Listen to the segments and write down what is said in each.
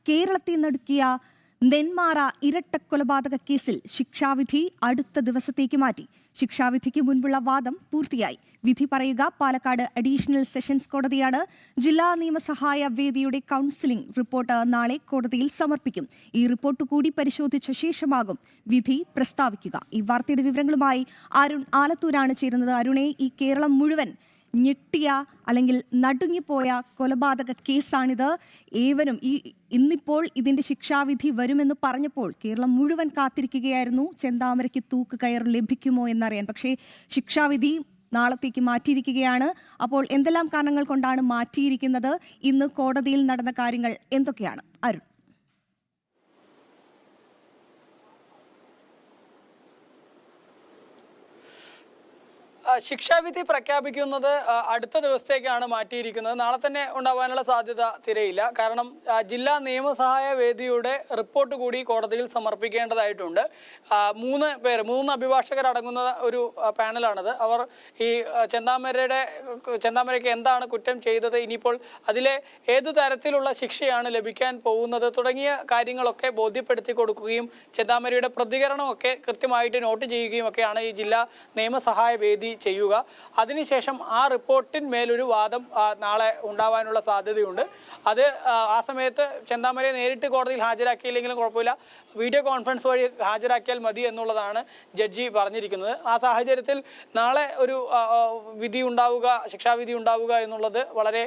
കേരളത്തെ നടുക്കിയ നെന്മാറ ഇരട്ടക്കൊലപാതക കേസിൽ ശിക്ഷാവിധി അടുത്ത ദിവസത്തേക്ക് മാറ്റി. ശിക്ഷാവിധിക്ക് മുൻപുള്ള വാദം പൂർത്തിയായി. വിധി പറയുക പാലക്കാട് അഡീഷണൽ സെഷൻസ് കോടതിയാണ്. ജില്ലാ നിയമസഹായ വേദിയുടെ കൗൺസിലിംഗ് റിപ്പോർട്ട് നാളെ കോടതിയിൽ സമർപ്പിക്കും. ഈ റിപ്പോർട്ട് കൂടി പരിശോധിച്ച ശേഷമാകും വിധി പ്രസ്താവിക്കുക. ഈ വാർത്തയുടെ വിവരങ്ങളുമായി അരുൺ ആലത്തൂരാണ് ചേരുന്നത്. അരുണെ, ഈ കേരളം മുഴുവൻ ഞെട്ടിയ അല്ലെങ്കിൽ നടുങ്ങിപ്പോയ കൊലപാതക കേസാണിത്. ഏവരും ഇന്നിപ്പോൾ ഇതിന്റെ ശിക്ഷാവിധി വരുമെന്ന് പറഞ്ഞപ്പോൾ കേരളം മുഴുവൻ കാത്തിരിക്കുകയായിരുന്നു ചെന്താമരയ്ക്ക് തൂക്കുകയർ ലഭിക്കുമോ എന്നറിയാൻ. പക്ഷേ ശിക്ഷാവിധി നാളത്തേക്ക് മാറ്റിയിരിക്കുകയാണ്. അപ്പോൾ എന്തെല്ലാം കാരണങ്ങൾ കൊണ്ടാണ് മാറ്റിയിരിക്കുന്നത്? ഇന്ന് കോടതിയിൽ നടന്ന കാര്യങ്ങൾ എന്തൊക്കെയാണ് അരുൺ? ശിക്ഷാവിധി പ്രഖ്യാപിക്കുന്നത് അടുത്ത ദിവസത്തേക്കാണ് മാറ്റിയിരിക്കുന്നത്. നാളെ തന്നെ ഉണ്ടാവാനുള്ള സാധ്യത തിരയില്ല. കാരണം ജില്ലാ നിയമസഹായ വേദിയുടെ റിപ്പോർട്ട് കൂടി കോടതിയിൽ സമർപ്പിക്കേണ്ടതായിട്ടുണ്ട്. മൂന്ന് അഭിഭാഷകരടങ്ങുന്ന ഒരു പാനലാണത്. അവർ ഈ ചെന്താമരയ്ക്ക് എന്താണ് കുറ്റം ചെയ്തത്, ഇനിയിപ്പോൾ അതിലെ ഏതു തരത്തിലുള്ള ശിക്ഷയാണ് ലഭിക്കാൻ പോകുന്നത് തുടങ്ങിയ കാര്യങ്ങളൊക്കെ ബോധ്യപ്പെടുത്തി കൊടുക്കുകയും ചെന്താമരയുടെ പ്രതികരണമൊക്കെ കൃത്യമായിട്ട് നോട്ട് ചെയ്യുകയും ഒക്കെയാണ് ഈ ജില്ലാ നിയമസഹായ വേദി ചെയ്യുക. അതിനുശേഷം ആ റിപ്പോർട്ടിന്മേലൊരു വാദം നാളെ ഉണ്ടാവാനുള്ള സാധ്യതയുണ്ട്. അത് ആ സമയത്ത് ചെന്താമരയെ നേരിട്ട് കോടതിയിൽ ഹാജരാക്കിയില്ലെങ്കിലും കുഴപ്പമില്ല, വീഡിയോ കോൺഫറൻസ് വഴി ഹാജരാക്കിയാൽ മതി എന്നുള്ളതാണ് ജഡ്ജി പറഞ്ഞിരിക്കുന്നത്. ആ സാഹചര്യത്തിൽ നാളെ ഒരു വിധി ഉണ്ടാവുക, ശിക്ഷാവിധി ഉണ്ടാവുക എന്നുള്ളത് വളരെ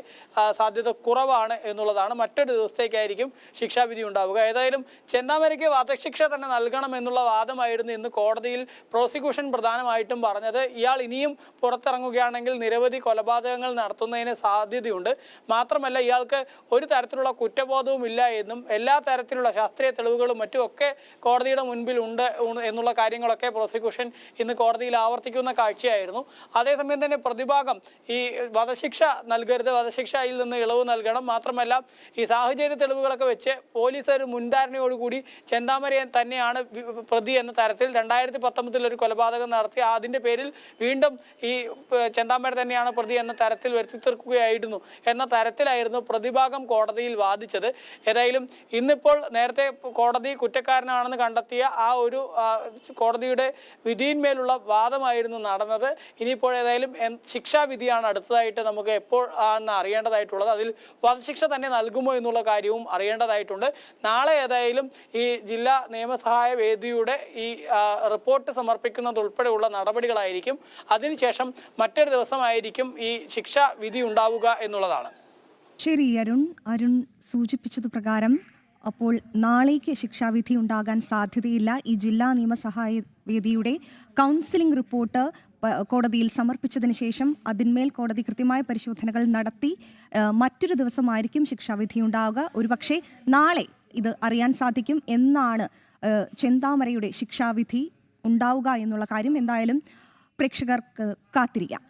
സാധ്യത കുറവാണ് എന്നുള്ളതാണ്. മറ്റൊരു ദിവസത്തേക്കായിരിക്കും ശിക്ഷാവിധി ഉണ്ടാവുക. ഏതായാലും ചെന്താമരയ്ക്ക് വധശിക്ഷ തന്നെ നൽകണം എന്നുള്ള വാദമായിരുന്നു ഇന്ന് കോടതിയിൽ പ്രോസിക്യൂഷൻ പ്രധാനമായിട്ടും പറഞ്ഞത്. ഇയാൾ ഇനിയും പുറത്തിറങ്ങുകയാണെങ്കിൽ നിരവധി കൊലപാതകങ്ങൾ നടത്തുന്നതിന് സാധ്യതയുണ്ട്. മാത്രമല്ല, ഇയാൾക്ക് ഒരു തരത്തിലുള്ള കുറ്റബോധവും ഇല്ല എന്നും എല്ലാ തരത്തിലുള്ള ശാസ്ത്രീയ തെളിവുകളും മറ്റും ഒക്കെ കോടതിയുടെ മുൻപിൽ ഉണ്ട് എന്നുള്ള കാര്യങ്ങളൊക്കെ പ്രോസിക്യൂഷൻ ഇന്ന് കോടതിയിൽ ആവർത്തിക്കുന്ന കാഴ്ചയായിരുന്നു. അതേസമയം തന്നെ പ്രതിഭാഗം ഈ വധശിക്ഷ നൽകരുത്, വധശിക്ഷയിൽ നിന്ന് ഇളവ് നൽകണം, മാത്രമല്ല ഈ സാഹചര്യ തെളിവുകളൊക്കെ വെച്ച് പോലീസ് ഒരു മുൻധാരണയോടുകൂടി ചെന്താമരയെ തന്നെയാണ് പ്രതി എന്ന തരത്തിൽ 2019 ഒരു കൊലപാതകം നടത്തി അതിൻ്റെ പേരിൽ വീണ്ടും ഈ ചെന്താമര തന്നെയാണ് പ്രതി എന്ന തരത്തിൽ വരുത്തി തീർക്കുകയായിരുന്നു എന്ന തരത്തിലായിരുന്നു പ്രതിഭാഗം കോടതിയിൽ വാദിച്ചത്. ഏതായാലും ഇന്നിപ്പോൾ നേരത്തെ കോടതി കുറ്റക്കാരനാണെന്ന് കണ്ടെത്തിയ ആ ഒരു കോടതിയുടെ വിധിയിന്മേലുള്ള വാദമായിരുന്നു നടന്നത്. ഇനിയിപ്പോൾ ഏതായാലും ശിക്ഷാവിധിയാണ് അടുത്തതായിട്ട് നമുക്ക് എപ്പോൾ ആണെന്ന് അറിയേണ്ടതായിട്ടുള്ളത്. അതിൽ വധശിക്ഷ തന്നെ നൽകുമോ എന്നുള്ള കാര്യവും അറിയേണ്ടതായിട്ടുണ്ട്. നാളെ ഏതായാലും ഈ ജില്ലാ നിയമസഹായ വേദിയുടെ ഈ റിപ്പോർട്ട് സമർപ്പിക്കുന്നത് ഉൾപ്പെടെയുള്ള നടപടികളായിരിക്കും. അതിനുശേഷം മറ്റൊരു ദിവസമായിരിക്കും ഈ ശിക്ഷാ വിധി ഉണ്ടാവുക എന്നുള്ളതാണ്. ശരി അരുൺ സൂചിപ്പിച്ചത് പ്രകാരം അപ്പോൾ നാളേക്ക് ശിക്ഷാവിധി ഉണ്ടാകാൻ സാധ്യതയില്ല. ഈ ജില്ലാ നിയമസഹായ വേദിയുടെ കൗൺസിലിംഗ് റിപ്പോർട്ട് കോടതിയിൽ സമർപ്പിച്ചതിന് ശേഷം അതിന്മേൽ കോടതി കൃത്യമായ പരിശോധനകൾ നടത്തി മറ്റൊരു ദിവസമായിരിക്കും ശിക്ഷാവിധി ഉണ്ടാവുക. ഒരുപക്ഷെ നാളെ ഇത് അറിയാൻ സാധിക്കും എന്നാണ് ചെന്താമരയുടെ ശിക്ഷാവിധി ഉണ്ടാവുക എന്നുള്ള കാര്യം. എന്തായാലും പ്രേക്ഷകർക്ക് കാത്തിരിക്കാം.